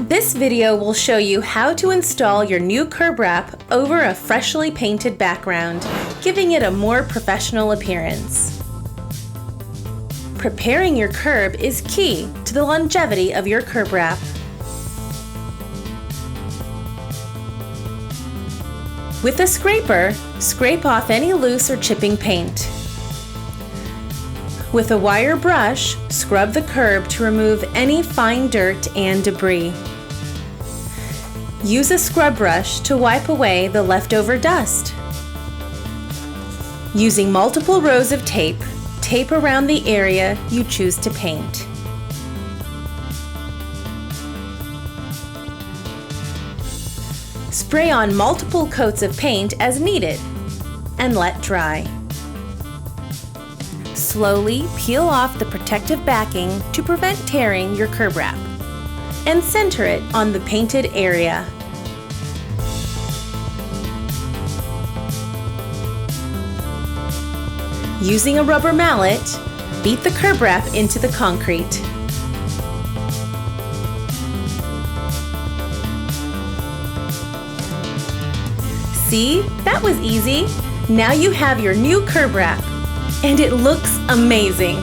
This video will show you how to install your new curb wrap over a freshly painted background, giving it a more professional appearance. Preparing your curb is key to the longevity of your curb wrap. With a scraper, scrape off any loose or chipping paint. With a wire brush, scrub the curb to remove any fine dirt and debris. Use a scrub brush to wipe away the leftover dust. Using multiple rows of tape, tape around the area you choose to paint. Spray on multiple coats of paint as needed and let dry. Slowly peel off the protective backing to prevent tearing your curb wrap and center it on the painted area. Using a rubber mallet, beat the curb wrap into the concrete. See, that was easy. Now you have your new curb wrap, and it looks amazing.